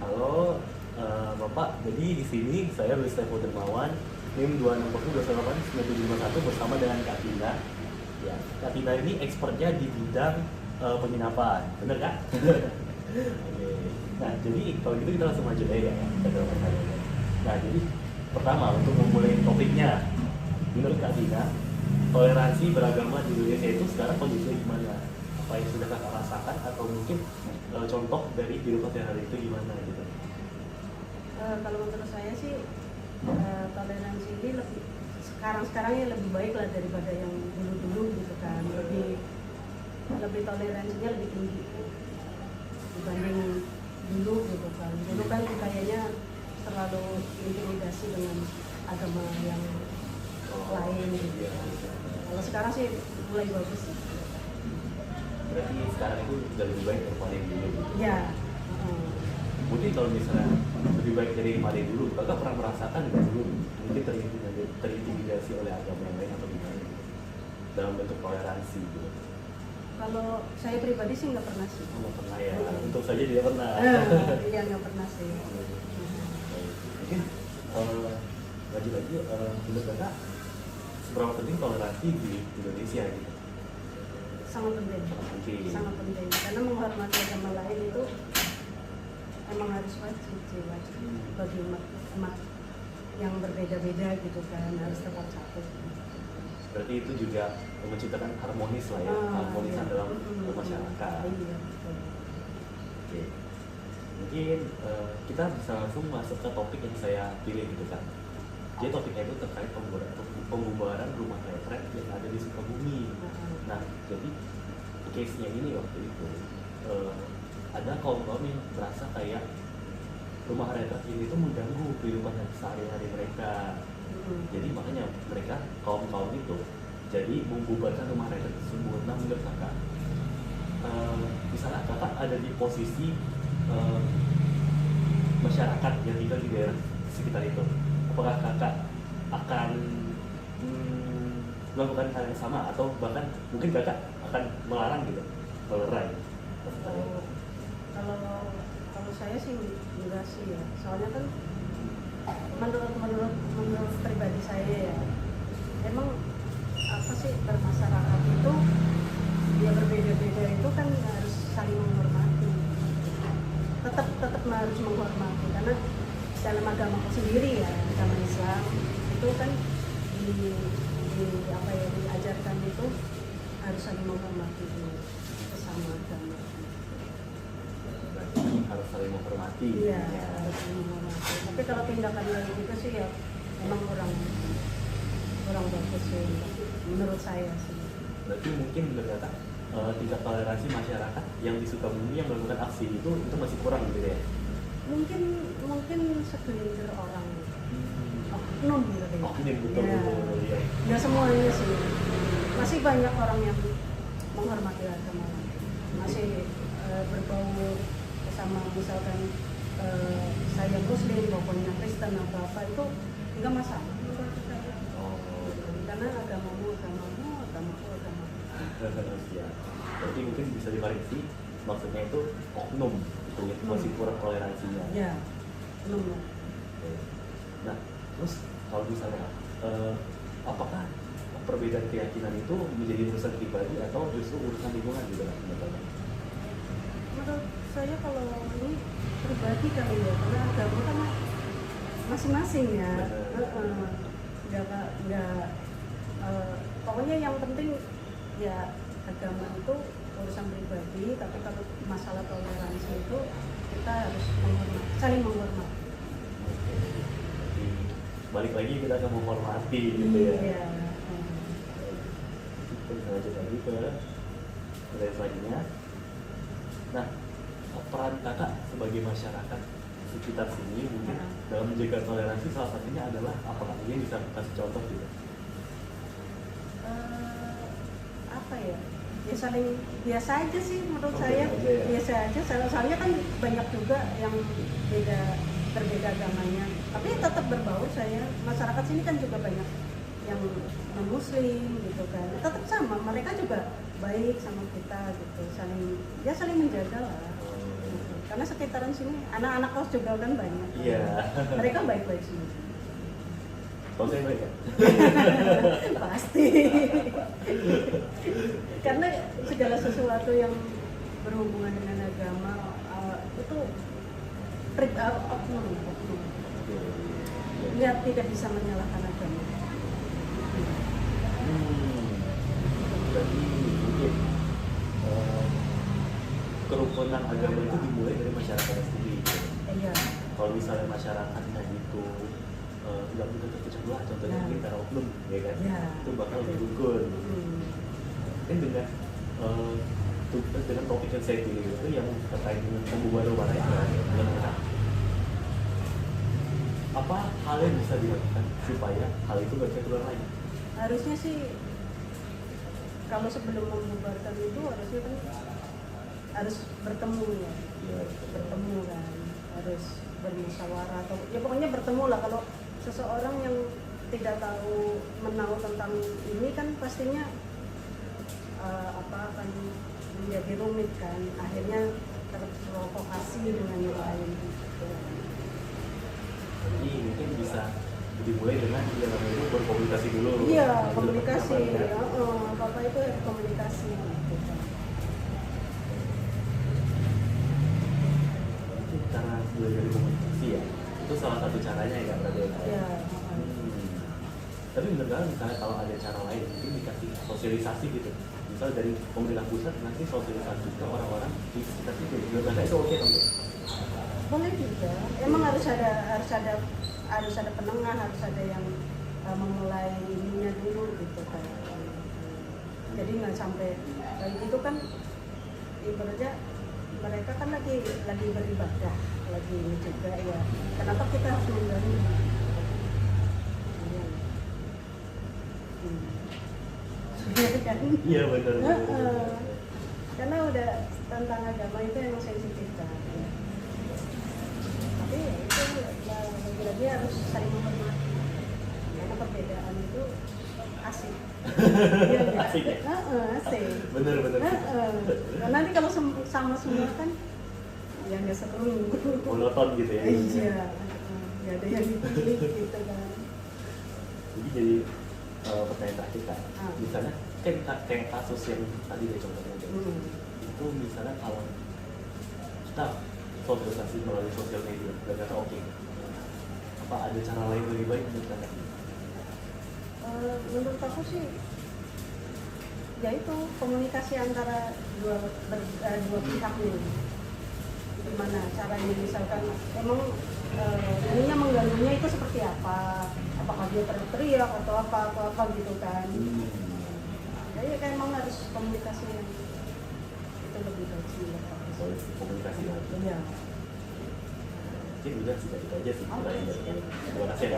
Halo, Bapak. Jadi di sini saya Luis Tepo Dermawan, NIM 260289751 bersama dengan Kak Tina. Ya, Kak Tina ini expertnya di bidang penginapan, bener Kak? Oke. Nah, jadi kalau gitu kita langsung aja ya, ke pertanyaannya. Nah, jadi pertama untuk memulai topiknya, menurut Kak Tina, toleransi beragama di Indonesia itu sekarang kondisinya gimana? Apa yang sudah Kakak rasakan atau mungkin contoh dari kehidupan sehari-hari itu gimana gitu? Kalau menurut saya sih toleransi ini lebih sekarang ini lebih baik lah daripada yang dulu gitu kan, lebih toleransinya lebih tinggi dibanding dulu gitu kan. Dulu kan kayaknya terlalu intimidasi dengan agama yang lain gitu. Kalau sekarang sih mulai bagus. Berarti sekarang itu sudah lebih baik daripada yang dulu gitu? Ya. Mungkin kalau misalnya lebih baik dari yang dulu, Kakak pernah merasakan nggak dulu mungkin terintimidasi oleh agama yang lain atau gimana gitu? Dalam bentuk toleransi gitu? Kalau saya pribadi sih nggak pernah sih. Nggak pernah ya, untuk saja tidak pernah. Iya nggak pernah sih. Mungkin lagi-lagi menurut Kakak seberapa penting toleransi di Indonesia gitu? Sangat penting. Sangat penting. Karena menghormati agama lain itu emang harus wajib bagi umat yang berbeda-beda gitu kan, harus tetap satu. Berarti itu juga menciptakan harmonis lah ya, harmonisan dalam masyarakat. Iya. Oke. Mungkin kita bisa langsung masuk ke topik yang saya pilih gitu kan. Jadi topiknya itu terkait pembubaran rumah retret yang ada di Sukabumi. Nah, jadi case-nya ini waktu itu ada kaum-kaum yang merasa kayak rumah retret ini tuh mengganggu kehidupan sehari-hari mereka. Jadi makanya mereka kaum-kaum itu jadi membubarkan rumah retret tersebut. Nah, menurut Kakak, misalnya Kakak ada di posisi masyarakat yang tinggal di daerah sekitar itu, apakah Kakak akan melakukan hal yang sama atau bahkan mungkin Kakak akan melarang gitu, melerai? Kalau saya sih enggak sih ya, soalnya kan menurut pribadi saya ya, emang apa sih bermasyarakat itu dia berbeda-beda itu kan harus saling menghormati, tetap harus menghormati karena dalam agamaku sendiri ya, agama Islam itu kan diajarkan itu harus saling menghormati sesama agama. Harus saling menghormati. Iya, harus saling menghormati. Tapi kalau tindakan yang gitu sih ya memang kurang bagus sih menurut saya sih. Berarti mungkin menurut Kakak tingkat toleransi masyarakat yang di Sukabumi yang melakukan aksi itu masih kurang gitu ya? Mungkin segelintir orang, oknum gitu ya. Oknum betul. Ya. Nggak semuanya sih, masih banyak orang yang menghormati agama, masih berbau sama misalkan saya Muslim maupun yang Kristen atau apa itu nggak masalah. Karena agamaku. Ya. Berarti mungkin bisa dikoreksi, maksudnya itu oknum itu masih kurang toleransinya. Ya, oknum. Nah, terus kalau misalnya apakah perbedaan keyakinan itu menjadi urusan pribadi atau justru urusan lingkungan juga menurut? Menurut saya kalau ini pribadi kali ya, karena agama kan masing-masing ya. Pokoknya yang penting ya agama itu urusan pribadi, tapi kalau masalah toleransi itu kita harus saling menghormati. Jadi balik lagi kita akan menghormati gitu ya. Iya. Kita bisa lanjut lagi ke slide selanjutnya. Nah, peran Kakak sebagai masyarakat sekitar sini mungkin dalam menjaga toleransi salah satunya adalah apakah ini bisa kasih contoh gitu? Apa ya? Ya saling biasa aja sih menurut saya. Aja ya? Biasa aja. Soalnya kan banyak juga yang berbeda agamanya. Tapi tetap berbaur saya. Masyarakat sini kan juga banyak yang non Muslim gitu kan. Tetap sama. Mereka juga baik sama kita gitu. Saling menjaga lah. karena sekitaran sini anak-anak kos juga kan banyak. Iya. Mereka baik-baik semua. Kalau saya baik ya? Pasti. Karena segala sesuatu yang berhubungan dengan agama itu oknum. Dia tidak bisa menyalahkan agama. Berarti mungkin kerukunan agama itu dimulai dari masyarakatnya sendiri. Iya. Kalau misalnya masyarakatnya itu nggak mudah terpecah belah, contohnya Nah. mungkin karena oknum, ya kan? Iya. Itu bakal lebih rukun. Kan dengan topik yang saya pilih itu yang terkait dengan pembubaran rumah tangga, apa hal yang bisa dilakukan supaya hal itu nggak bisa terulang lagi? Harusnya sih kalau sebelum membubarkan itu harusnya kan harus bertemu ya. Ya, Bertemu kan, harus bermusyawarah atau ya pokoknya bertemu lah. Kalau seseorang yang tidak tahu menahu tentang ini kan pastinya akan menjadi rumit kan, akhirnya terprovokasi dengan yang lain gitu. Jadi mungkin bisa dimulai dengan di dalam itu berkomunikasi dulu. Iya, Nah, itu komunikasi. dapat apa, ya? Apa itu ya, komunikasi gitu kan. Itu cara belajar komunikasi ya. Itu salah satu caranya ya, berarti. Iya. Tapi bener kan misalnya kalau ada cara lain mungkin dikasih sosialisasi gitu. Misal dari pemerintah pusat nanti sosialisasi ke orang-orang di sekitar situ. Menurut Anda itu oke kan? Boleh juga. Emang harus ada penengah, harus ada yang memulai ininya dulu gitu kan. Jadi nggak sampai kayak gitu kan, ibaratnya mereka kan lagi beribadah, lagi ini juga ya. Kenapa kita harus mengganggu? Kan? Iya benar. Karena udah tentang agama itu yang sensitif kan. Tapi ya itu lagi-lagi harus saling menghormati. Karena perbedaan itu asik. Iya, Asik ya? Asik. Bener. Karena nanti kalau sama semua kan ya nggak seru. Monoton gitu ya. Iya. Nggak ada yang dipilih gitu kan. Jadi pertanyaan terakhir kan, misalnya kayak kasus yang tadi deh contohnya itu misalnya kalau kita sosialisasi melalui sosial media dan kata oke, apa ada cara lain lebih baik menurut Anda? Menurut aku sih ya itu komunikasi antara dua pihak nih, gimana caranya, misalkan emang ininya mengganggunya itu seperti apa, apakah dia teriak atau apa gitu kan. Jadi kayak emang harus komunikasi yang itu lebih baik sih ya. Komunikasi. Iya. Mungkin udah sih itu aja sih. Oke, siap. Terima kasih ya.